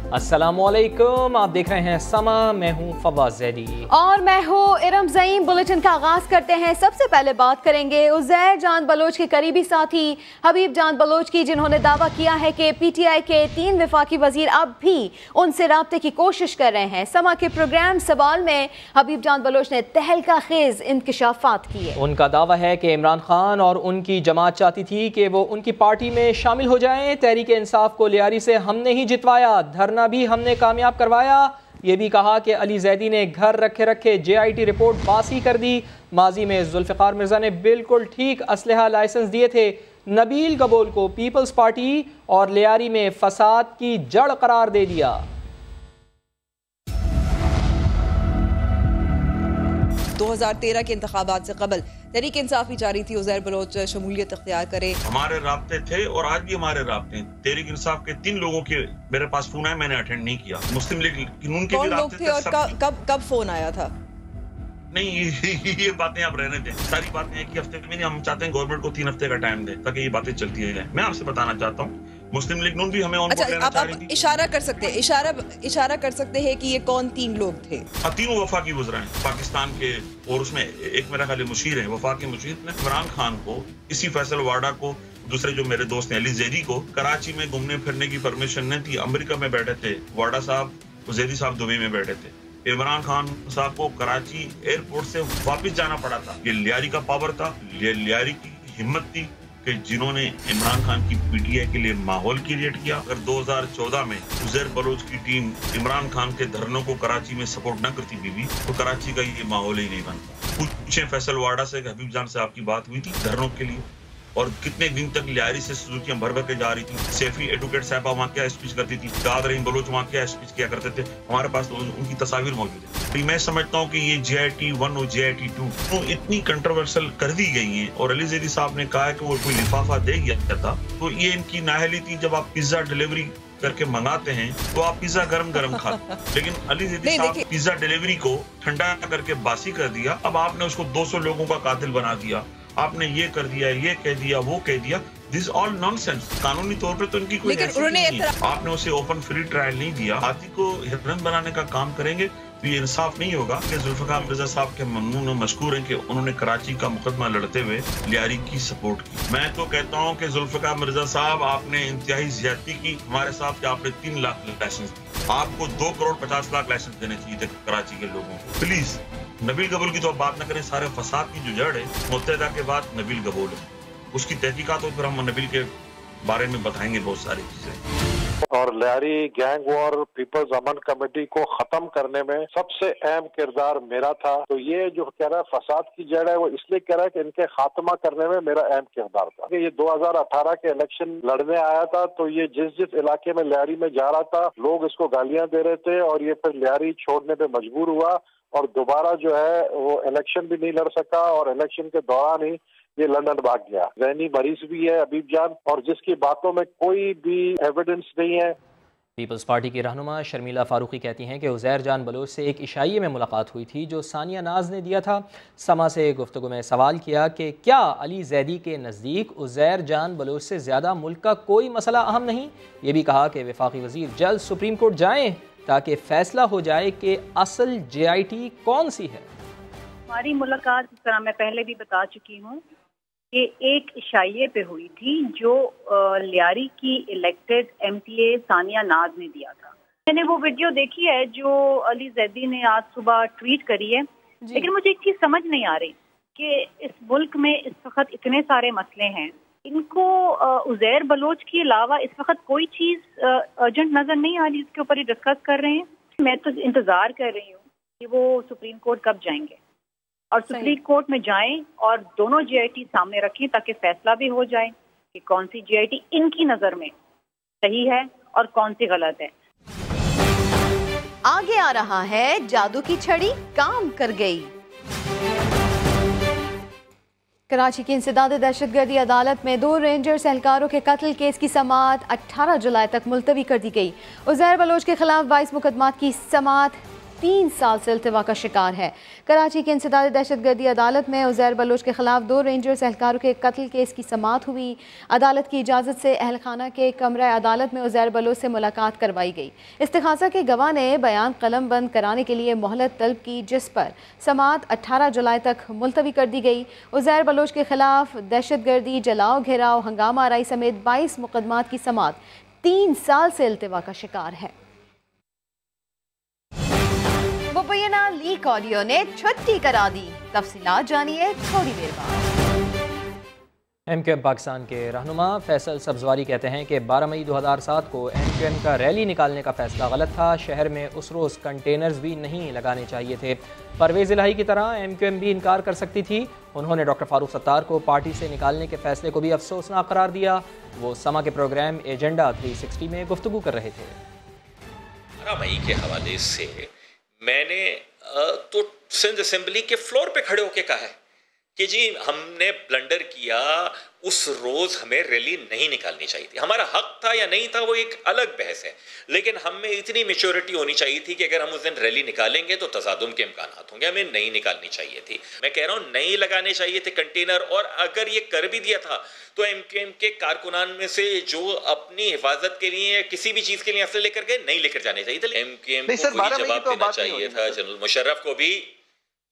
अस्सलामुअलैकुम, आप देख रहे हैं समा, मैं हूं फवाद ज़ैदी और मैं हूं इरम ज़ईम। बुलेटिन का आगाज करते हैं। सबसे पहले बात करेंगे उज़ैर जान बलोच के करीबी साथी हबीब जान बलोच की, जिन्होंने दावा किया है कि PTI के 3 वफाकी वजीर अब भी उनसे राब्ते की कोशिश कर रहे हैं। समा के प्रोग्राम सवाल में हबीब जान बलोच ने तहलका खेज इंकशाफात किए। उनका दावा है कि इमरान खान और उनकी जमात चाहती थी कि वो उनकी पार्टी में शामिल हो जाएं। तहरीक इंसाफ को लियारी से हमने ही जितवाया, धरना भी हमने कामयाब करवाया। ये भी कहा कि अली जैदी ने घर रखे रखे JIT रिपोर्ट बासी कर दी। माजी में जुल्फ़िकार मिर्ज़ा ने बिल्कुल ठीक असलहा लाइसेंस दिए थे। नबील गबोल को पीपल्स पार्टी और लियारी में फसाद की जड़ करार दे दिया। 2013 के इंतखाबात से कबल तहरीक इंसाफ भी जारी थी उज़ैर बलोच शमूलियत इख्तियार करे। हमारे राब्ते थे और आज भी हमारे राब्ते। तहरीक इंसाफ के 3 लोगों के मेरे पास फोन आया, मैंने अटेंड नहीं किया। मुस्लिम लीग के कौन लोग थे और कब फोन आया था? नहीं, ये बातें आप रहने दें। सारी बातें एक ही हफ्ते में नहीं, हम चाहते हैं गवर्नमेंट को 3 हफ्ते का टाइम दे ताकि ये बातें चलती रहें। मैं आपसे बताना चाहता हूँ, मुस्लिम लीग नून भी हमें ऑन बोर्ड लेना चाह रही थी। इशारा कर सकते हैं कि ये कौन 3 लोग थे? तीनों वफाकी वज़रा हैं पाकिस्तान के, और उसमें एक मेरा खाली मुशीर है, वफाकी मुशीर ने इमरान खान को, इसी फैसल वाडा को, दूसरे जो मेरे दोस्त हैं अली जैदी को कराची में घूमने फिरने की परमिशन नहीं थी। अमेरिका में बैठे थे वाडा साहब, जैदी साहब दुबई में बैठे थे। इमरान खान साहब को कराची एयरपोर्ट से वापस जाना पड़ा था। ये लियारी का पावर था, ये लियारी की हिम्मत थी कि जिन्होंने इमरान खान की PTI के लिए माहौल क्रिएट किया। अगर 2014 में उज़ैर बलोच की टीम इमरान खान के धरनों को कराची में सपोर्ट न करती बीबी, तो कराची का ये माहौल ही नहीं बनता। पूछे फैसल वाडा से, हबीब जान से आपकी बात हुई थी धरनों के लिए, और कितने दिन तक लियारी से सुजुकियां भर भर के जा रही थी। सैफी एडवोकेट साहबा वहाँ क्या स्पीच करती थी, दाद रहीम बलोच वहाँ क्या स्पीच किया करते थे, हमारे पास तो उनकी तस्वीर मौजूद है। तो मैं समझता हूँ कि ये JIT 1 और JIT 2 तो इतनी कंट्रोवर्शियल कर दी गई है। और अली जैदी साहब ने कहा कि वो कोई लिफाफा दे गया था, तो ये इनकी नाअहली थी। जब आप पिज्जा डिलीवरी करके मंगाते हैं तो आप पिज्जा गरम खाते, लेकिन अली जैदी साहब पिज्जा डिलीवरी को ठंडा करके बासी कर दिया। अब आपने उसको 200 लोगों का कातिल बना दिया, आपने ये कर दिया, ये कह दिया, वो कह दिया। This all nonsense. कानूनी तौर पे तो इनकी कोई हैसियत नहीं है। आपने उसे ओपन फ्री ट्रायल नहीं दिया। हाथी को हिरन बनाने का काम करेंगे तो ये इंसाफ नहीं होगा कि जुल्फ़िकार मिर्ज़ा साहब के ममनून और मशकूर हैं कि उन्होंने कराची का मुकदमा लड़ते हुए लियारी की सपोर्ट की। मैं तो कहता हूँ कि जुल्फ़िकार मिर्ज़ा साहब, आपने इंतहाई ज्यादती की हमारे साथ कि आपने 3 लाख लाइसेंस दिए। आपको 2 करोड़ 50 लाख लाइसेंस देने चाहिए थे कराची के लोगों को। प्लीज नबील गबोल की तो आप बात न करें। सारे फसाद की जो जड़ है मुत्तहिदा के बाद नबील गबोल है, उसकी तहकीकात हो, फिर हम नबील के बारे में बताएंगे बहुत सारी चीजें। और लियारी गैंग वॉर पीपल्स अमन कमेटी को खत्म करने में सबसे अहम किरदार मेरा था। तो ये जो कह रहा है फसाद की जड़ है, वो इसलिए कह रहा है कि इनके खात्मा करने में मेरा अहम किरदार था। ये 2018 के इलेक्शन लड़ने आया था, तो ये जिस इलाके में लियारी में जा रहा था, लोग इसको गालियां दे रहे थे, और ये फिर लियारी छोड़ने पे मजबूर हुआ और दोबारा जो है वो इलेक्शन भी नहीं लड़ सका, और इलेक्शन के दौरान ही ये लंदन भाग गया। ज़हनी मरीज भी है हबीब जान, और जिसकी बातों में कोई भी एविडेंस नहीं है। पीपल्स पार्टी की रहनुमा शर्मिला फारूकी कहती हैं कि उज़ैर जान बलोच से एक इशाइये में मुलाकात हुई थी जो सानिया नाज ने दिया था। समा से गुफ्तगू में सवाल किया कि क्या अली जैदी के नज़दीक उज़ैर जान बलोच से ज़्यादा मुल्क का कोई मसला अहम नहीं। ये भी कहा कि वफाकी वज़ीर जल्द सुप्रीम कोर्ट जाएँ ताकि फैसला हो जाए कि असल JIT कौन सी है। हमारी मुलाकात, जिस तरह मैं पहले भी बता चुकी हूँ, कि एक इशाइये पे हुई थी जो लियारी की इलेक्टेड MTA सानिया नाज ने दिया था। मैंने वो वीडियो देखी है जो अली जैदी ने आज सुबह ट्वीट करी है, लेकिन मुझे एक चीज़ समझ नहीं आ रही कि इस मुल्क में इस वक्त इतने सारे मसले हैं, इनको उज़ैर बलोच के अलावा इस वक्त कोई चीज़ अर्जेंट नज़र नहीं आ रही, इसके ऊपर ही डिस्कस कर रहे हैं। मैं तो इंतज़ार कर रही हूँ कि वो सुप्रीम कोर्ट कब जाएंगे और सुप्रीम कोर्ट में जाएं और दोनों JIT सामने रखें ताकि फैसला भी हो जाए कि कौन सी JIT इनकी नज़र में सही है और कौन सी गलत है। आगे आ रहा है जादू की छड़ी काम कर गई। कराची की इंसदाद दहशतगर्दी अदालत में 2 रेंजर्स एहलकारों के कत्ल केस की समाअत 18 जुलाई तक मुलतवी कर दी गई। उज़ैर बलोच के खिलाफ 22 मुकदमात की समाअत 3 साल से इल्तिवा का शिकार है। कराची की इंसदादी दहशतगर्दी अदालत में उज़ैर बलोच के खिलाफ 2 रेंजर्स एहलकारों के कत्ल केस की समाअत हुई। अदालत की इजाज़त से अहलखाना के कमरा अदालत में उज़ैर बलोच से मुलाकात करवाई गई। इस्तिग़ासा के गवाह ने बयान कलम बंद कराने के लिए मोहलत तलब की, जिस पर समाअत 18 जुलाई तक मुलतवी कर दी गई। उज़ैर बलोच के खिलाफ दहशतगर्दी, जलाओ, घेराव, हंगामा आराई समेत 22 मुकदमात की समाअत 3 साल से इल्तिवा का शिकार है। मुबैना लीक ऑडियो ने छुट्टी करा दी, तफसीलात जानिए थोड़ी देर बाद। एमक्यूएम पाकिस्तान के रहनुमा फैसल सब्जवारी कहते हैं कि 12 मई 2007 को एमक्यूएम का रैली निकालने का फैसला गलत था। शहर में उस रोज़ कंटेनर्स भी नहीं लगाने चाहिए थे। परवेज़ इलाही की तरह एमक्यूएम भी इनकार कर सकती थी। उन्होंने डॉक्टर फारूक सत्तार को पार्टी से निकालने के फैसले को भी अफसोसनाक करार दिया। वो समा के प्रोग्राम एजेंडा 360 में गुफ्तगू कर रहे थे। 12 मई के हवाले से मैंने तो सिंध असेंबली के फ्लोर पे खड़े होकर कहा है कि जी हमने ब्लंडर किया, उस रोज़ हमें रैली नहीं निकालनी चाहिए थी। हमारा हक था या नहीं था वो एक अलग बहस है, लेकिन हम में इतनी मेच्योरिटी होनी चाहिए थी कि अगर हम उस दिन रैली निकालेंगे तो तसादुम के इम्कानात होंगे, हमें नहीं निकालनी चाहिए थी। मैं कह रहा हूँ नहीं लगाने चाहिए थे कंटेनर, और अगर ये कर भी दिया था तो एमक्यूएम के कारकुनान में से जो अपनी हिफाजत के लिए किसी भी चीज़ के लिए असले लेकर गए, नहीं लेकर जाने चाहिए थे। एमक्यूएम को जवाब देना चाहिए था, जनरल मुशर्रफ को भी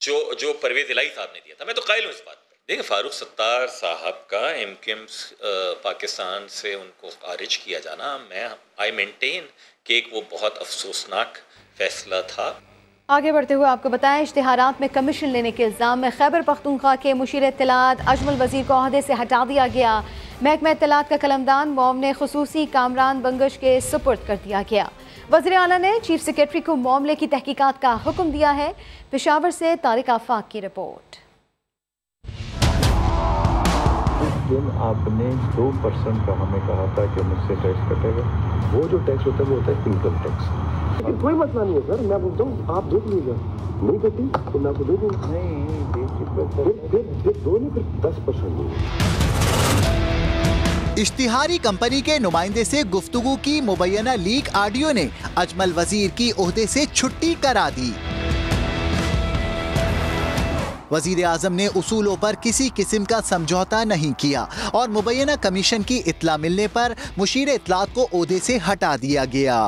जो परवेज इलाही साहब ने दिया था। मैं तो कायल हूँ इस बात पर। देखिए, फारूक सत्तार साहब का एमक्यूएम पाकिस्तान से उनको खारिज किया जाना, आई मेंटेन कि एक वो बहुत अफसोसनाक फैसला था। आगे बढ़ते हुए आपको बताएं, इश्तिहारात में कमीशन लेने के इल्ज़ाम में खैबर पख्तूनख्वा के मुशीर इत्तलात अजमल वज़ीर को ओहदे से हटा दिया गया। महकमा इत्तलात का कलमदान मोमने खुसूसी कामरान बंगश के सुपुर्द कर दिया गया। वज़ीर आला ने चीफ सेक्रेटरी को मामले की तहकीकात का हुक्म दिया है। पेशावर से तारिक आफाक की रिपोर्ट। जिस दिन आपने 2% का हमें कहा था कि मुझसे टैक्स कटेगा, वो जो टैक्स होता है वो होता है इनकम टैक्स। लेकिन कोई मसला नहीं है सर, मैं बोलता हूँ आप देख लीजिए, नहीं कटी तो मैं आपको दे दूँगा। नहीं फिर दो नहीं, फिर 10% नहीं। इश्तिहारी कंपनी के नुमाइंदे से गुफ्तगू की मुबैना लीक ऑडियो ने अजमल वजीर की ओहदे से छुट्टी करा दी। वजीर आजम ने उसूलों पर किसी किस्म का समझौता नहीं किया और मुबैना कमीशन की इत्तला मिलने पर मुशीर इत्तलात को ओहदे से हटा दिया गया।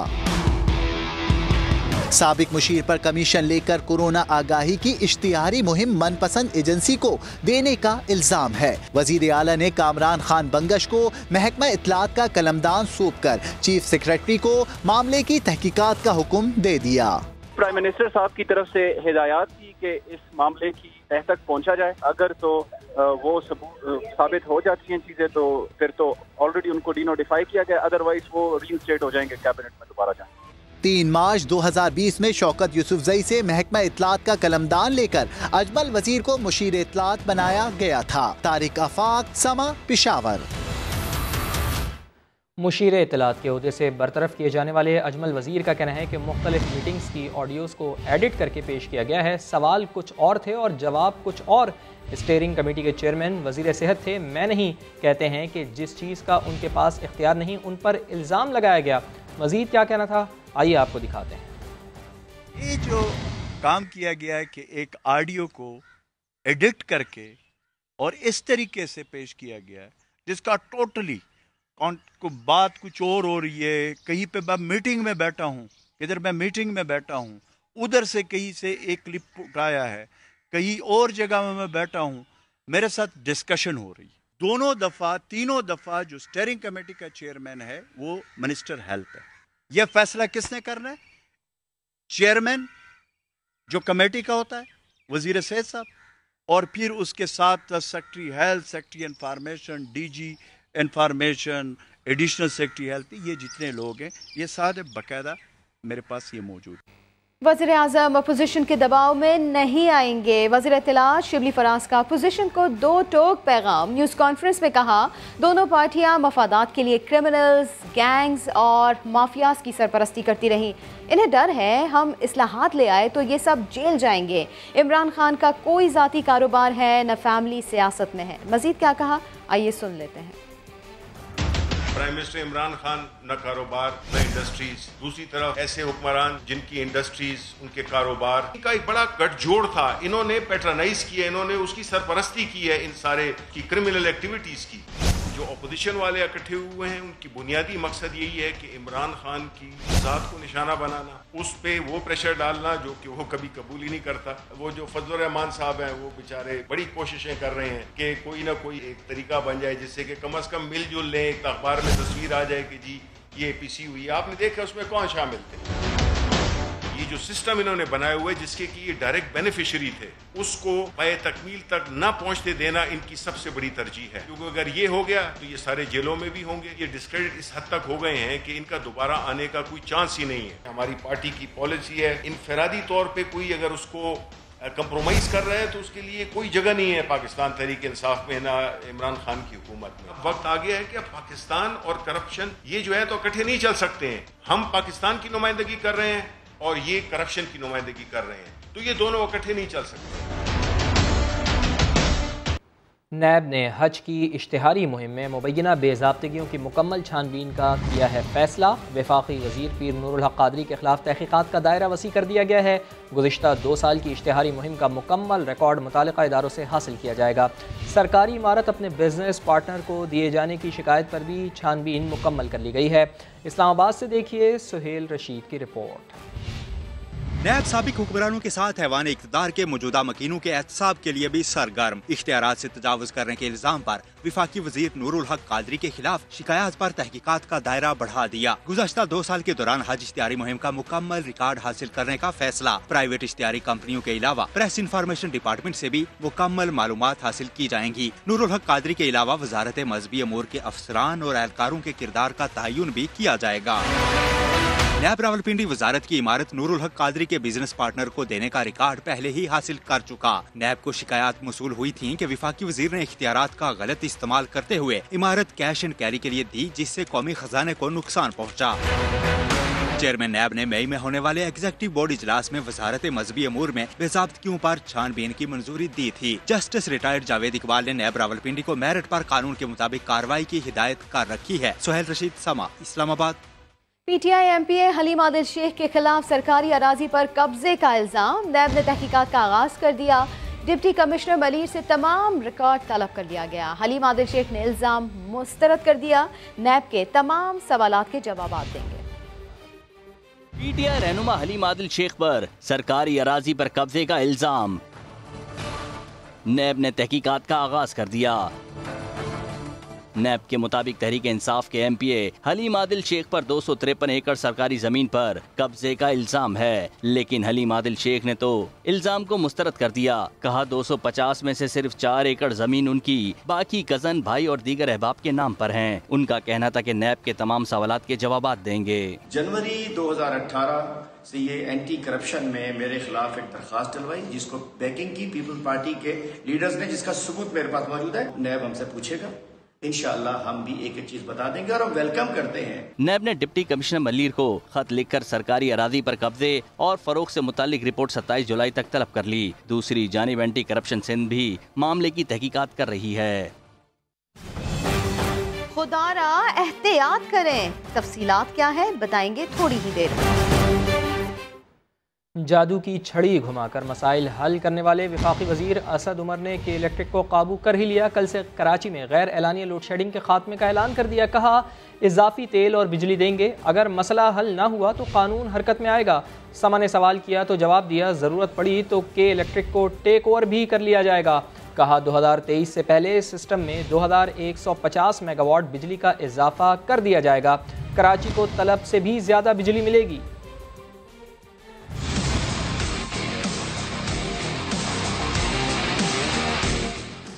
साबिक मुशीर पर कमीशन लेकर कोरोना आगाही की इश्तिहारी मुहिम मनपसंद एजेंसी को देने का इल्जाम है। वजीर आला ने कामरान खान बंगश को महकमा इत्तलात का कलमदान सौंप कर चीफ सेक्रेटरी को मामले की तहकीकात का हुक्म दे दिया। प्राइम मिनिस्टर साहब की तरफ से हिदायत थी कि इस मामले की तह तक पहुंचा जाए। अगर तो वो साबित हो जाती हैं चीजें तो फिर तो ऑलरेडी उनको डिनोटिफाई किया गया, अदरवाइज वो रीइंस्टेट हो जाएंगे, कैबिनेट में दोबारा जाएंगे। 3 मार्च 2020 में शौकत यूसुफजई से महकमा इत्तलात का कलमदान लेकर अजमल वजीर को मुशीर इत्तलात बनाया गया था। तारिक आफाक, समा, पेशावर। मुशीर इत्तलात के ओहदे से बरतरफ किए जाने वाले अजमल वजीर का कहना है कि मुख्तलिफ मीटिंग्स की ऑडियोज़ को एडिट करके पेश किया गया है। सवाल कुछ और थे और जवाब कुछ और। स्टीयरिंग कमेटी के चेयरमैन वजीर सेहत थे, मैं नहीं। कहते हैं कि जिस चीज़ का उनके पास इख्तियार नहीं, उन पर इल्ज़ाम लगाया गया। मजीद क्या कहना था, आइए आपको दिखाते हैं। ये जो काम किया गया है कि एक ऑडियो को एडिट करके और इस तरीके से पेश किया गया है जिसका टोटली को बात कुछ और हो रही है। कहीं पे मैं मीटिंग में बैठा हूँ, इधर मैं मीटिंग में बैठा हूँ, उधर से कहीं से एक क्लिप उठाया है, कहीं और जगह में मैं बैठा हूँ, मेरे साथ डिस्कशन हो रही है। तीनों दफ़ा जो स्टीयरिंग कमेटी का चेयरमैन है वो मिनिस्टर हेल्थ है। यह फैसला किसने करना है? चेयरमैन जो कमेटी का होता है, वजीर सेहत साहब, और फिर उसके साथ secretary health, secretary information, DG information, additional secretary health, ये जितने लोग हैं ये सारे बाकायदा मेरे पास ये मौजूद है। वज़ीर आज़म अपोजिशन के दबाव में नहीं आएंगे। वज़ीर इत्तलात शिबली फराज का अपोजिशन को 2 टोक पैगाम। न्यूज़ कॉन्फ्रेंस में कहा, दोनों पार्टियां मफादात के लिए क्रिमिनल्स, गैंग्स और माफियाज की सरपरस्ती करती रहीं। इन्हें डर है हम इस्लाहात ले आए तो ये सब जेल जाएंगे। इमरान खान का कोई ज़ाती कारोबार है न फैमिली सियासत में है। मज़ीद क्या कहा, आइए सुन लेते हैं। प्राइम मिनिस्टर इमरान खान न कारोबार न इंडस्ट्रीज, दूसरी तरफ ऐसे हुक्मरान जिनकी इंडस्ट्रीज, उनके कारोबार, इनका एक बड़ा गठजोड़ था। इन्होंने पैट्रनाइज किया, इन्होंने उसकी सरपरस्ती की है इन सारे की क्रिमिनल एक्टिविटीज की। जो अपोजिशन वाले इकट्ठे हुए हैं उनकी बुनियादी मकसद यही है कि इमरान खान की ज़ात को निशाना बनाना, उस पे वो प्रेशर डालना जो कि वो कभी कबूल ही नहीं करता। वो जो फजलुर रहमान साहब हैं वो बेचारे बड़ी कोशिशें कर रहे हैं कि कोई ना कोई एक तरीका बन जाए जिससे कि कम से कम मिलजुल लें, एक अखबार में तस्वीर आ जाए कि जी ये पीसी हुई है। आपने देखा उसमें कौन शामिल थे? ये जो सिस्टम इन्होंने बनाया हुआ है जिसके कि ये डायरेक्ट बेनिफिशियरी थे, उसको पाए तकमील तक न पहुंचते देना इनकी सबसे बड़ी तरजीह है। क्योंकि अगर ये हो गया तो ये सारे जेलों में भी होंगे। ये डिस्क्रेडिट इस हद तक हो गए हैं कि इनका दोबारा आने का कोई चांस ही नहीं है। हमारी पार्टी की पॉलिसी है, इनफरादी तौर पर कोई अगर उसको कंप्रोमाइज कर रहा है तो उसके लिए कोई जगह नहीं है पाकिस्तान तहरीक इंसाफ में, ना इमरान खान की हुकूमत में। वक्त आ गया है कि अब पाकिस्तान और करप्शन ये जो है तो इकट्ठे नहीं चल सकते हैं। हम पाकिस्तान की नुमाइंदगी कर रहे हैं और ये करप्शन की नुमाइंदगी कर रहे हैं, तो ये दोनों इकट्ठे नहीं चल सकते। नैब ने हज की इश्तिहारी मुहिम में मुबैना बेज़ाब्तगियों की मुकम्मल छानबीन का किया है फैसला। वफाकी वज़ीर पीर नूरुल हक क़ादरी के खिलाफ तहक़ीक़ात का दायरा वसी कर दिया गया है। गुज़िश्ता 2 साल की इश्तिहारी मुहिम का मुकम्मल रिकॉर्ड मुतालिका इदारों से हासिल किया जाएगा। सरकारी इमारत अपने बिजनेस पार्टनर को दिए जाने की शिकायत पर भी छानबीन मुकम्मल कर ली गई है। इस्लामाबाद से देखिए सुहेल रशीद की रिपोर्ट। नैब साबिक हुक्मरानों के साथ ऐवान इक़्तिदार के मौजूदा मकीनों के एहतसाब के लिए भी सरगर्म। इख्तियारात से तजावुज़ करने के इल्जाम पर विफाकी वज़ीर नूरुल हक क़ादरी के खिलाफ शिकायत पर तहकीकात का दायरा बढ़ा दिया। गुज़श्ता 2 साल के दौरान हज इश्तिहारी मुहिम का मुकम्मल रिकॉर्ड हासिल करने का फैसला। प्राइवेट इश्तिहारी कंपनियों के अलावा प्रेस इंफॉर्मेशन डिपार्टमेंट से भी मुकम्मल मालूमात हासिल की जाएंगी। नूरुल हक क़ादरी के अलावा वजारत मजहबी अमूर के अफसरान और एहलकारों के किरदार का तयन भी किया जाएगा। नैब रावलपिंडी वजारत की इमारत नूरुल हक क़ादरी के बिजनेस पार्टनर को देने का रिकॉर्ड पहले ही हासिल कर चुका। नैब को शिकायत मौसूल हुई थी कि विफाकी वजीर ने इख्तियारात का गलत इस्तेमाल करते हुए इमारत कैश एंड कैरी के लिए दी, जिससे कौमी खजाने को नुकसान पहुँचा। चेयरमैन नैब ने मई में होने वाले एग्जीक्यूटिव बोर्ड इजलास में वजारत मजहबी अमूर में बेज़ाब्तगियों पर छानबीन की मंजूरी दी थी। जस्टिस रिटायर्ड जावेद इकबाल ने नैब रावलपिंडी को मेरिट पर कानून के मुताबिक कार्रवाई की हिदायत कर रखी है। सुहेल रशीद, समा, इस्लामाबाद। PTI MPA हलीम आदिल शेख के खिलाफ सरकारी अराजी पर कब्जे का इल्जाम। नैब ने तहकीकात का आगाज कर दिया। डिप्टी कमिश्नर मलीर से तमाम रिकॉर्ड तलब कर लिया गया। हलीम आदिल शेख ने इल्जाम मुस्तरद कर दिया। नैब के तमाम सवालात के जवाब देंगे। PTI रहनुमा हलीम आदिल शेख पर सरकारी अराजी पर कब्जे का इल्जाम। नैब ने तहकीकात का आगाज कर दिया। नैब के मुताबिक तहरीक इंसाफ के MPA हलीम आदिल शेख पर 253 एकड़ सरकारी जमीन पर कब्जे का इल्जाम है, लेकिन हलीम आदिल शेख ने तो इल्जाम को मुस्तरद कर दिया। कहा 250 में से सिर्फ 4 एकड़ जमीन उनकी, बाकी कजन, भाई और दीगर अहबाब के नाम पर हैं। उनका कहना था कि नैब के तमाम सवालात के जवाब देंगे। जनवरी 2018 से ये एंटी करप्शन में मेरे खिलाफ एक दरखास्त डलवाई, जिसको बैकिंग की पीपल्स पार्टी के लीडर्स ने, जिसका सबूत मेरे पास मौजूद है। नैब हमसे पूछेगा, इंशाअल्लाह हम भी एक चीज बता देंगे और हम वेलकम करते हैं। नैब ने डिप्टी कमिश्नर मलीर को खत लिखकर सरकारी अराजी पर कब्जे और फरोख्त से मुतालिक रिपोर्ट 27 जुलाई तक तलब कर ली। दूसरी जानिब एंटी करप्शन सिंध भी मामले की तहकीकात कर रही है। खुदारा एहतियात करें, तफसीलात क्या है बताएंगे थोड़ी ही देर में। जादू की छड़ी घुमाकर मसाइल हल करने वाले वफाकी वजीर असद उमर ने के इलेक्ट्रिक को काबू कर ही लिया। कल से कराची में गैर एलानिया लोड शेडिंग के खात्मे का ऐलान कर दिया। कहा इजाफी तेल और बिजली देंगे, अगर मसला हल ना हुआ तो कानून हरकत में आएगा। समा ने सवाल किया तो जवाब दिया, ज़रूरत पड़ी तो के इलेक्ट्रिक को टेक ओवर भी कर लिया जाएगा। कहा 2023 से पहले सिस्टम में 2150 मेगावाट बिजली का इजाफा कर दिया जाएगा। कराची को तलब से भी ज़्यादा बिजली मिलेगी।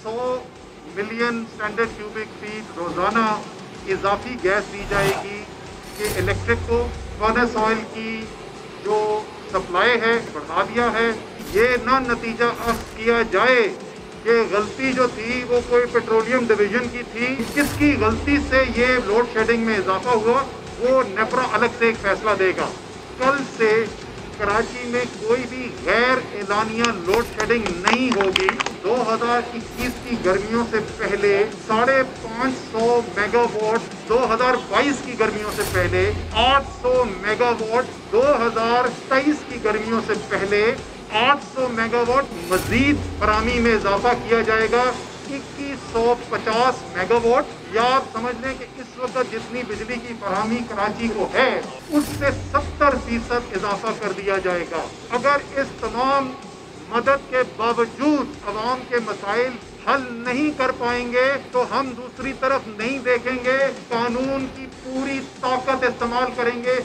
100 मिलियन स्टैंडर्ड क्यूबिक फीट रोजाना इजाफी गैस दी जाएगी कि इलेक्ट्रिक को फर्नेस ऑयल की जो सप्लाई है बढ़ा दिया है। ये ना नतीजा अब किया जाए कि गलती जो थी वो कोई पेट्रोलियम डिवीजन की थी, किसकी गलती से ये लोड शेडिंग में इजाफा हुआ, वो नेपरा अलग से एक फैसला देगा। कल से कराची में कोई भी गैर एलानिया लोड शेडिंग नहीं होगी। 2021 की गर्मियों से पहले 550 मेगावाट, 2022 की गर्मियों से पहले 800 मेगावाट, 2023 की गर्मियों से पहले 800 मेगावाट मजीद फरामी में इजाफा किया जाएगा, 2150 मेगावाट। या आप समझ लें कि इस वक्त जितनी बिजली की फरामी कराची को है उससे 70% इजाफा कर दिया जाएगा। अगर इस तमाम मदद के बावजूद अवाम के मसाइल हल नहीं कर पाएंगे तो हम दूसरी तरफ नहीं देखेंगे, कानून की पूरी ताकत इस्तेमाल करेंगे।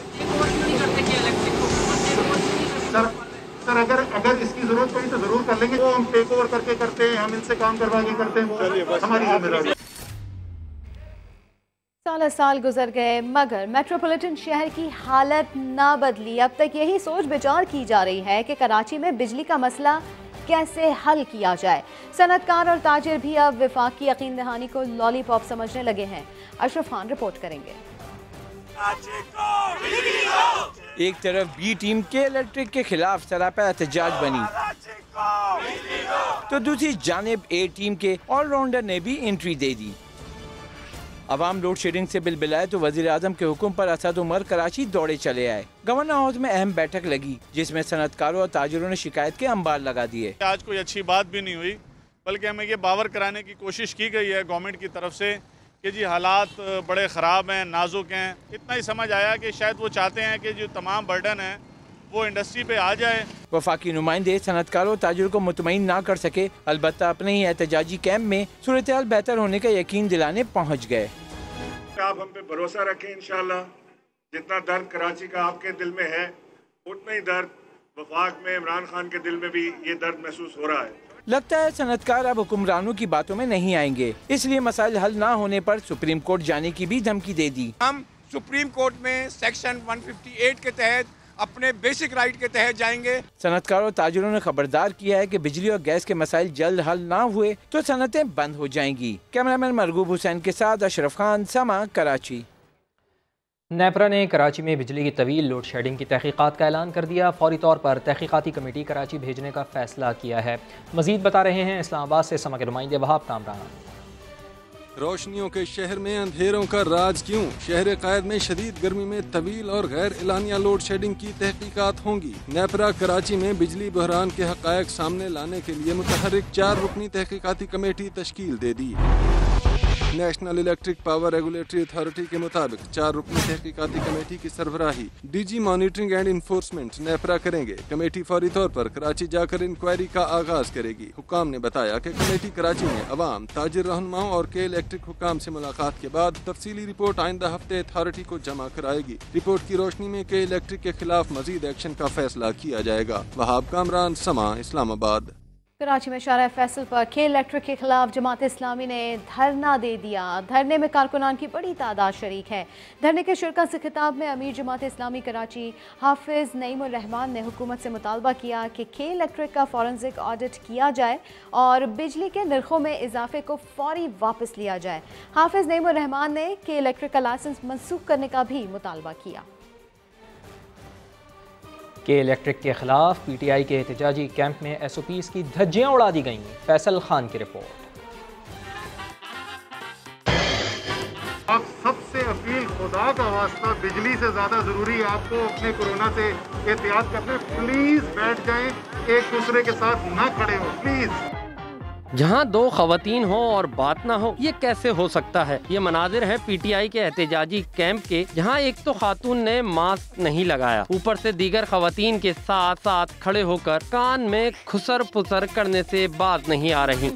सर अगर इसकी जरूरत पड़ी तो जरूर कर लेंगे। वो हम टेक ओवर करके करते हैं, हम इनसे काम करवा के करते हैं, वो हमारी जिम्मेदारी। साल गुजर गए मगर मेट्रोपॉलिटन शहर की हालत ना बदली। अब तक यही सोच विचार की जा रही है कि कराची में बिजली का मसला कैसे हल किया जाए। सनतकार और ताजिर भी अब विफाक की यकीन दहानी को लॉलीपॉप समझने लगे हैं। अशरफ खान रिपोर्ट करेंगे। एक तरफ बी टीम के इलेक्ट्रिक के खिलाफ सरापा एहतजाज बनी तो दूसरी जानिब ए टीम के ऑलराउंडर ने भी एंट्री दे दी। अवाम लोड शेडिंग से बिलबिलाए तो वजीर आजम के हुक्म पर असद उमर कराची दौड़े चले आए। गवर्नर हाउस में अहम बैठक लगी जिसमें सनतकारों और ताजिरों ने शिकायत के अंबार लगा दिए। आज कोई अच्छी बात भी नहीं हुई, बल्कि हमें ये बावर कराने की कोशिश की गई है गवर्नमेंट की तरफ से कि जी हालात बड़े ख़राब हैं, नाजुक हैं। इतना ही समझ आया कि शायद वो चाहते हैं कि जो तमाम बर्डन है वो इंडस्ट्री पे आ जाए। वफाकी नुमाइंदे सनतकारों ताजिरों को मुतमईन ना कर सके, अलबत्ता अपने ही एहतजाजी कैंप में सूरत-ए-हाल बेहतर होने का यकीन दिलाने पहुँच गए। आप हम पे भरोसा रखें, इंशाल्लाह जितना दर्द कराची का आपके दिल में है उतना ही दर्द वफाक में इमरान खान के दिल में भी ये दर्द महसूस हो रहा है। लगता है सनतकार अब हुक्मरानों की बातों में नहीं आएंगे, इसलिए मसाइल हल ना होने पर सुप्रीम कोर्ट जाने की भी धमकी दे दी। हम सुप्रीम कोर्ट में सेक्शन 158 के तहत अपने बेसिक राइट के तहत जाएंगे। सनतकारों ताजिरों ने खबरदार किया है कि बिजली और गैस के मसाइल जल्द हल ना हुए तो सनतें बंद हो जाएंगी। कैमरामैन मरगूब हुसैन के साथ अशरफ खान, समा, कराची। नेपरा ने कराची में बिजली की तवील लोड शेडिंग की तहकीकात का ऐलान कर दिया। फौरी तौर पर तहकीकाती कमेटी कराची भेजने का फैसला किया है। मजीद बता रहे हैं इस्लामाबाद से समा के नुमाइंदे वहाब कामरान। रोशनियों के शहर में अंधेरों का राज क्यों? शहर कैद में शदीद गर्मी में तवील और गैर एलानिया लोड शेडिंग की तहकीकात होंगी। नेपरा कराची में बिजली बहरान के हकायक सामने लाने के लिए मुतहर्रिक 4 रुकनी तहकीकाती कमेटी तश्कील दे दी। National Electric Power Regulatory Authority के मुताबिक 4 रुकनी तहकीकाती कमेटी की सरबराही DG monitoring and enforcement NEPRA करेंगे। कमेटी फौरी तौर पर कराची जाकर इंक्वायरी का आगाज करेगी। हुकाम ने बताया कि कमेटी कराची में अवाम, ताजिर रहनुमाओं और के इलेक्ट्रिक हुकाम से मुलाकात के बाद तफसीली रिपोर्ट आइंदा हफ्ते अथॉरिटी को जमा कराएगी। रिपोर्ट की रोशनी में के इलेक्ट्रिक के खिलाफ मजीद एक्शन का फैसला किया जाएगा। वहाब कामरान, समा, इस्लामाबाद। कराची में शारा फैसल पर के इलेक्ट्रिक के खिलाफ जमात इस्लामी ने धरना दे दिया। धरने में कारकुनान की बड़ी तादाद शरीक है। धरने के शुरका से खिताब में अमीर जमात इस्लामी कराची हाफिज नईमुर रहमान ने हुकूमत से मुतालबा किया कि के इलेक्ट्रिक का फॉरेंसिक ऑडिट किया जाए और बिजली के नरखों में इजाफे को फौरी वापस लिया जाए। हाफिज नईमुर रहमान ने के इलेक्ट्रिक का लाइसेंस मनसूख करने का भी मुतालबा किया। के इलेक्ट्रिक के खिलाफ PTI के एहतजाजी कैंप में SOPs की धज्जियां उड़ा दी गईं। फैसल खान की रिपोर्ट। आप सबसे अपील, खुदा का वास्ता, बिजली से ज्यादा जरूरी है आपको अपने कोरोना से एहतियात करने। प्लीज बैठ जाएं, एक दूसरे के साथ ना खड़े हो प्लीज। जहां 2 खवातीन हो और बात ना हो, ये कैसे हो सकता है? ये मनाजिर है PTI के एहतजाजी कैंप के, जहां एक तो खातून ने मास्क नहीं लगाया, ऊपर से दीगर खवातीन के साथ साथ खड़े होकर कान में खुसर पुसर करने से बात नहीं आ रही।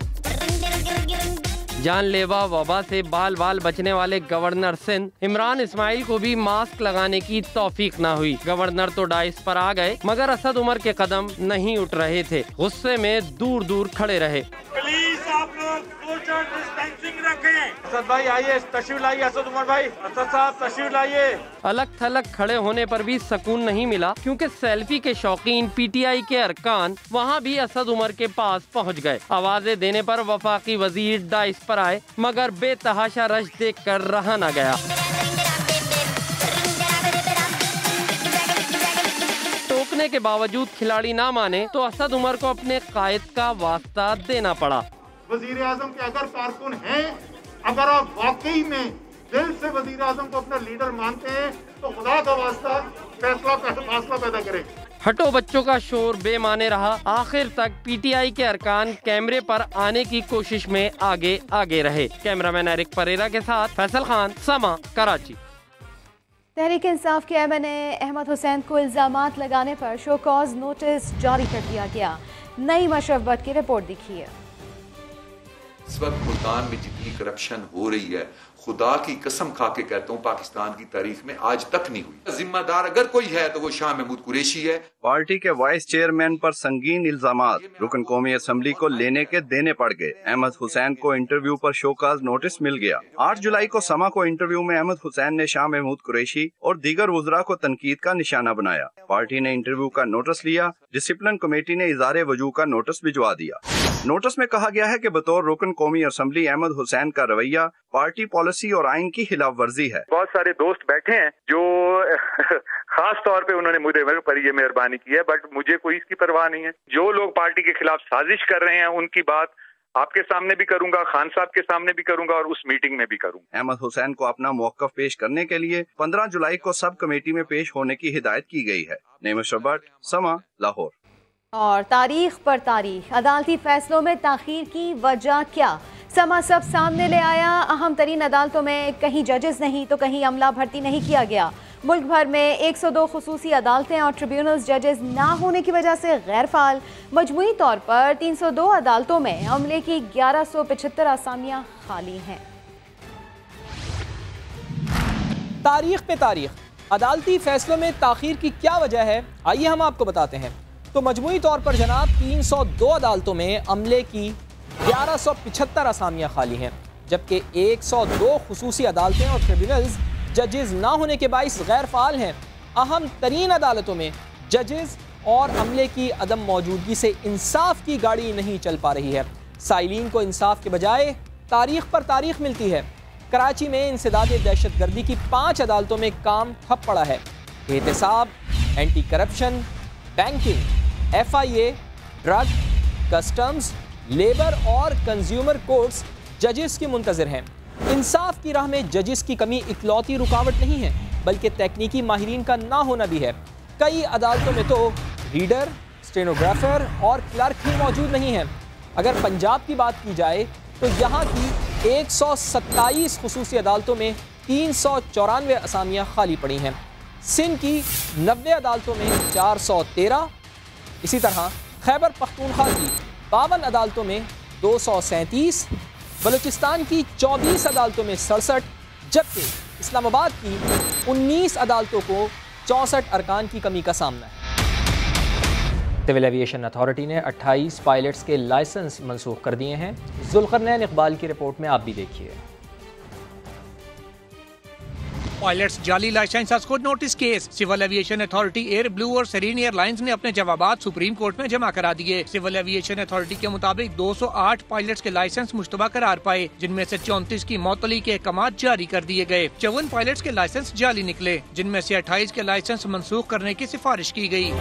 जानलेवा वबा से बाल बाल बचने वाले गवर्नर सिंध इमरान इस्माइल को भी मास्क लगाने की तौफीक ना हुई। गवर्नर तो डाइस पर आ गए मगर असद उमर के कदम नहीं उठ रहे थे। गुस्से में दूर दूर खड़े रहे। प्लीज आप लोग सोशल डिस्टेंसिंग रखें। असद भाई आइए, तशरीफ लाइए। असद उमर भाई, असद साहब तशरीफ लाइए। अलग थलग खड़े होने पर भी सुकून नहीं मिला, क्योंकि सेल्फी के शौकीन PTI के अरकान वहाँ भी असद उमर के पास पहुँच गए। आवाजें देने पर वफाकी वजीर डाइस पर आए मगर बेतहाशा रश देखकर रहा न गया। टोकने कहने के बावजूद खिलाड़ी ना माने तो असद उमर को अपने कायद का वास्ता देना पड़ा। वजीर आजम के अगर कारकुन हैं, अगर आप वाकई में दिल से वजीर आजम को अपना लीडर मानते हैं तो खुदा का वास्ता फासला पैदा करें। हटो बच्चों का शोर बेमाने रहा। आखिर तक पीटीआई के अरकान कैमरे पर आने की कोशिश में आगे रहे। कैमरामैन एरिक परेरा के साथ फैसल खान, समा, कराची। तहरीक इंसाफ के एमएनए अहमद हुसैन को इल्जामात लगाने पर शो कॉज नोटिस जारी कर दिया गया। नई मशरफ भट्ट की रिपोर्ट देखिए। इस वक्त मुल्तान में जितनी करप्शन हो रही है, खुदा की कसम खा के कहता हूँ पाकिस्तान की तारीख में आज तक नहीं हुई। जिम्मेदार अगर कोई है तो वो शाह महमूद कुरैशी है। पार्टी के वाइस चेयरमैन पर संगीन इल्जामात, रुकन कौमी असम्बली को लेने के देने पड़ गए। अहमद हुसैन को इंटरव्यू पर शोकाज नोटिस मिल गया। 8 जुलाई को समा को इंटरव्यू में अहमद हुसैन ने शाह महमूद कुरैशी और दीगर वुज़रा को तनकीद का निशाना बनाया। पार्टी ने इंटरव्यू का नोटिस लिया। डिसिप्लिन कमेटी ने इज़ारे वजू का नोटिस भिजवा दिया। नोटिस में कहा गया है कि बतौर रुकन कौमी असम्बली अहमद हुसैन का रवैया पार्टी पॉलिसी और आइन की खिलाफ वर्जी है। बहुत सारे दोस्त बैठे हैं जो खास तौर पे उन्होंने मुझे पर ये मेहरबानी की है, बट मुझे कोई इसकी परवाह नहीं है। जो लोग पार्टी के खिलाफ साजिश कर रहे हैं उनकी बात आपके सामने भी करूंगा, खान साहब के सामने भी करूंगा और उस मीटिंग में भी करूंगा। अहमद हुसैन को अपना मौक़िफ़ पेश करने के लिए 15 जुलाई को सब कमेटी में पेश होने की हिदायत की गई है। नईम शबट, समा, लाहौर। और तारीख पर तारीख, अदालती फैसलों में ताखीर की वजह क्या? समा सब सामने ले आया। अहम तरीन अदालतों में कहीं जजेस नहीं तो कहीं अमला भर्ती नहीं किया गया। मुल्क भर में 102 खुसूसी अदालतें और ट्रिब्यूनल्स जजेस ना होने की वजह से गैर फाल। मजमूई तौर पर 302 अदालतों में अमले की 1175 आसामियां खाली हैं। तारीख पे तारीख, अदालती फैसलों में ताखीर की क्या वजह है, आइए हम आपको बताते हैं। तो मजमूई तौर पर जनाब 302 अदालतों में अमले की 1175 आसामियां खाली हैं, जबकि 102 खुसूसी अदालतें और ट्रिब्यूनल्स जजेस ना होने के बाइस गैर फाल हैं। अहम तरीन अदालतों में जजेस और अमले की अदम मौजूदगी से इंसाफ की गाड़ी नहीं चल पा रही है। साइलीन को इंसाफ के बजाय तारीख पर तारीख मिलती है। कराची में इंसदाद दहशत गर्दी की 5 अदालतों में काम ठप पड़ा है। एहतसाब, anti corruption, banking, FIA, drug, customs, labour और कंज्यूमर कोर्ट्स जजेस के मुंतज़िर हैं। इंसाफ की राह में जजेस की कमी इकलौती रुकावट नहीं है, बल्कि तकनीकी माहिरीन का ना होना भी है। कई अदालतों में तो रीडर, स्टेनोग्राफर और क्लर्क ही मौजूद नहीं है। अगर पंजाब की बात की जाए तो यहाँ की 127 खुसूसी अदालतों में 394 असामियाँ खाली पड़ी हैं। सिंध की 90 अदालतों में 413, इसी तरह खैबर पख्तूनख्वा की 52 अदालतों में 237, बलूचिस्तान की 24 अदालतों में 67, जबकि इस्लामाबाद की 19 अदालतों को 64 अरकान की कमी का सामना है। सिविल एविएशन अथॉरिटी ने 28 पायलट्स के लाइसेंस मनसूख कर दिए हैं। जुल्करनैन इकबाल की रिपोर्ट में आप भी देखिए। पायलट्स जाली लाइसेंस को notice case. Civil aviation authority, Airblue और सेरीन एयरलाइंस ने अपने जवाबात सुप्रीम कोर्ट में जमा करा दिए। सिविल एविएशन अथॉरिटी के मुताबिक 208 पायलट्स के लाइसेंस मुश्तबा करार पाए, जिनमें से 34 की मौतली के अहकामात जारी कर दिए गए। 54 पायलट्स के लाइसेंस जाली निकले, जिनमें से 28 के लाइसेंस मनसूख करने की सिफारिश की गई।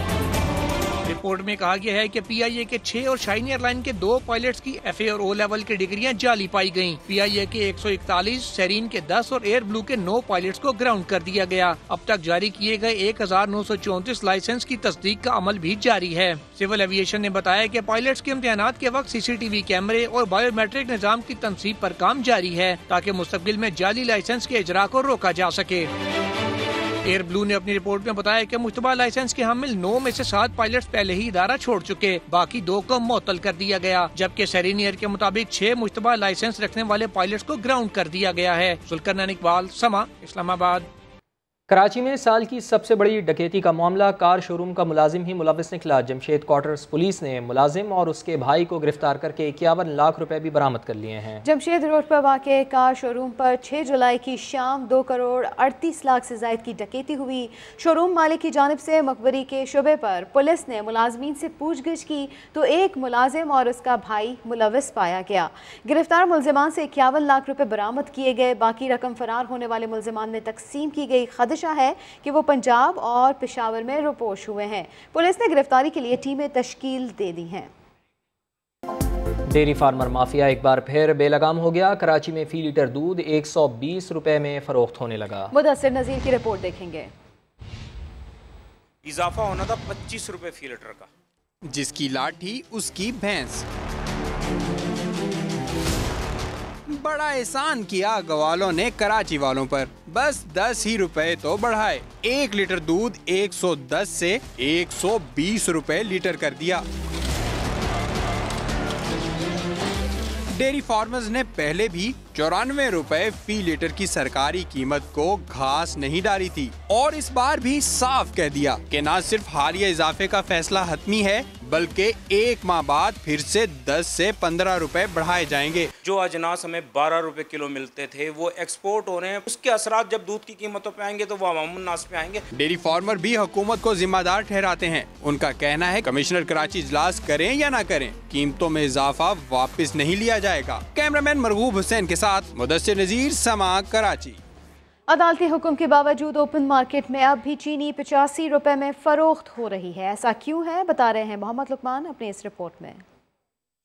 रिपोर्ट में कहा गया है कि PIA के 6 और शाइन एयरलाइन के 2 पायलट्स की FA और O लेवल की डिग्रियां जाली पाई गयी। PIA के 141, सेरीन के 10 और एयर ब्लू के 9 पायलट्स को ग्राउंड कर दिया गया। अब तक जारी किए गए 1934 लाइसेंस की तस्दीक का अमल भी जारी है। सिविल एविएशन ने बताया कि पायलट्स के इम्तिहानात के वक्त CCTV कैमरे और बायोमेट्रिक निजाम की तनसीब पर काम जारी है, ताकि मुस्तकबिल में जाली लाइसेंस के इजरा को रोका जा सके। एयर ब्लू ने अपनी रिपोर्ट में बताया कि मुश्तबा लाइसेंस के हामिल 9 में से 7 पायलट्स पहले ही इदारा छोड़ चुके, बाकी 2 को मुअत्तल कर दिया गया, जबकि सेरीन एयर के मुताबिक 6 मुश्तबा लाइसेंस रखने वाले पायलट्स को ग्राउंड कर दिया गया है। जुल्करनैन इकबाल, समा, इस्लामाबाद। कराची में साल की सबसे बड़ी डकैती का मामला, कार शोरूम का मुलाजिम ही मुलविस निकला। जमशेद क्वार्टर्स पुलिस ने मुलाजिम और उसके भाई को गिरफ्तार करके 51 लाख रुपए भी बरामद कर लिए हैं। जमशेद रोड पर वाक़े कार शोरूम पर 6 जुलाई की शाम 2 करोड़ 38 लाख से ज़ायद की डकैती हुई। शोरूम मालिक की जानिब से मकबरी के शुबे पर पुलिस ने मुलाजमीन से पूछगिछ की तो एक मुलाजिम और उसका भाई मुलविस पाया गया। गिरफ्तार मुलजिमान से 51 लाख रुपए बरामद किए गए। बाकी रकम फरार होने वाले मुलजिमान में तकसीम की गई। खदशा है कि वो पंजाब और पेशावर में रुपोश हुए हैं। पुलिस ने गिरफ्तारी के लिए टीमें तश्कील दे दी हैं। डेयरी फार्मर माफिया एक बार फिर बेलगाम हो गया। कराची में फी लीटर दूध 120 रुपए में फरोख्त होने लगा। मुदस्सिर नज़ीर की रिपोर्ट देखेंगे। इजाफा होना था 25 रुपए फी लीटर का। जिसकी लाठी उसकी भैंस। बड़ा एहसान किया गवालों ने कराची वालों पर, बस 10 ही रुपए तो बढ़ाए। 1 लीटर दूध 110 से 120 रुपए लीटर कर दिया। डेयरी फार्मर्स ने पहले भी 94 रुपए फी लीटर की सरकारी कीमत को घास नहीं डाली थी और इस बार भी साफ कह दिया कि न सिर्फ हालिया इजाफे का फैसला हतमी है बल्कि 1 माह बाद फिर से 10 से 15 रुपए बढ़ाए जाएंगे। जो अजनास हमें 12 रुपए किलो मिलते थे वो एक्सपोर्ट हो रहे हैं। उसके असरात जब दूध की कीमतों पे आएंगे तो वो अवामुन नास पे आएंगे। डेयरी फार्मर भी हुकूमत को जिम्मेदार ठहराते हैं। उनका कहना है कमिश्नर कराची इजलास करें या ना करें, कीमतों में इजाफा वापस नहीं लिया जाएगा। कैमरामैन मरगूब हुसैन के साथ मुदस्सिर नज़ीर, समा, कराची। अदालती हुक्म के बावजूद ओपन मार्केट में अब भी चीनी 85 रुपए में फरोख्त हो रही है। ऐसा क्यों है, बता रहे हैं मोहम्मद लुकमान अपनी इस रिपोर्ट में।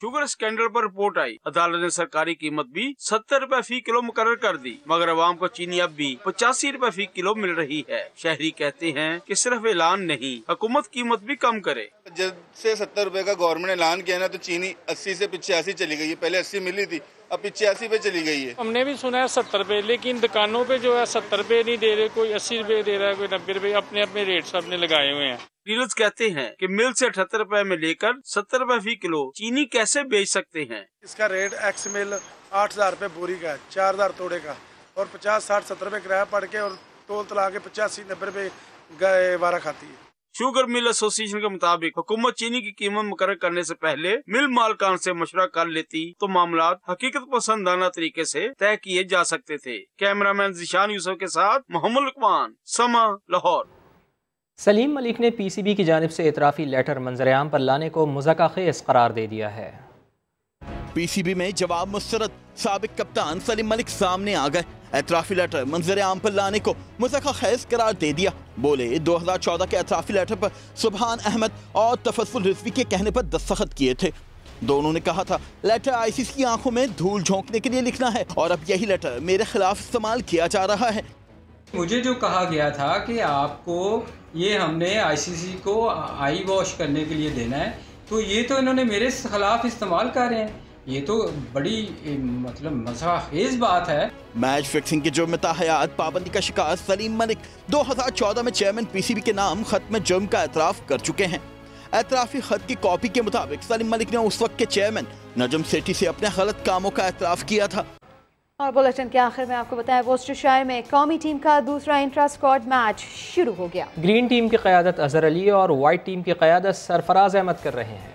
शुगर स्कैंडल पर रिपोर्ट आई, अदालत ने सरकारी कीमत भी 70 रुपए फी किलो मुकर्रर कर दी, मगर अवाम को चीनी अब भी 85 रुपए फी किलो मिल रही है। शहरी कहते हैं कि सिर्फ ऐलान नहीं, हुकूमत कीमत भी कम करे। जब से 70 रुपए का गवर्नमेंट ने ऐलान किया ना तो चीनी 80 से 85 चली गई है। पहले 80 मिली थी, अब 85 पे चली गई है। हमने भी सुना है 70 रुपए, लेकिन दुकानों पे जो है 70 रुपए नहीं दे रहे, कोई 80 रुपए दे रहा है, कोई 90 रुपए। अपने अपने रेट सबने लगाए हुए हैं। डीलर्स कहते हैं कि मिल से 78 रुपए में लेकर 70 रुपए फी किलो चीनी कैसे बेच सकते हैं। इसका रेट एक्स मिल 8000 रुपए बोरी का है, 4000 तोड़े का, और 50, 60, 70 रुपए किराया पड़ के और तोल तला के 85, 90 रुपए वारा खाती है। शुगर मिल एसोसिएशन के मुताबिक हुकूमत चीनी की कीमत मुकर्रर करने से पहले मिल मालकान से मशवरा कर लेती तो मामला हकीकत पसंदाना तरीके से तय किए जा सकते थे। कैमरामैन जिशान यूसुफ के साथ मोहम्मद लुकमान, समा, लाहौर। सलीम मलिक ने PCB की जानिब से एतराफ़ी लेटर मंजर-ए-आम पर लाने को मुज़क्का-खेज़ करार दे दिया है। PCB में जवाब मुस्तरद, साबिक कप्तान सलीम मलिक सामने आ गए। एतराफ़ी लेटर मंजर-ए-आम पर लाने को मुज़क्का-खेज़ करार दे दिया। बोले 2014 के एतराफ़ी लेटर पर सुबहान अहमद और तफस्सुल रिज़वी के कहने पर दस्तखत किए थे। दोनों ने कहा था लेटर ICC की आंखों में धूल झोंकने के लिए लिखना है और अब यही लेटर मेरे खिलाफ इस्तेमाल किया जा रहा है। मुझे जो कहा गया था कि आपको ये हमने ICC को आई वॉश करने के लिए देना है, तो ये तो इन्होंने मेरे खिलाफ इस्तेमाल कर रहे हैं। ये तो बड़ी मतलब मज़ाक़ेज़ बात है। मैच फिक्सिंग के जुर्म में ताहयात पाबंदी का शिकार सलीम मलिक 2014 में चेयरमैन PCB के नाम खत में जुर्म का एतराफ़ कर चुके हैं। एतराफ़ी खत की कॉपी के मुताबिक सलीम मलिक ने उस वक्त के चेयरमैन नजम सेठी से अपने गलत कामों का एतराफ़ किया था। और बुलेटिन के आखिर में आपको बताया वोस्टरशायर में कौमी टीम का दूसरा इंट्रा स्क्वाड मैच शुरू हो गया। ग्रीन टीम की क़यादत अजहर अली और वाइट टीम की क़यादत सरफराज अहमद कर रहे हैं।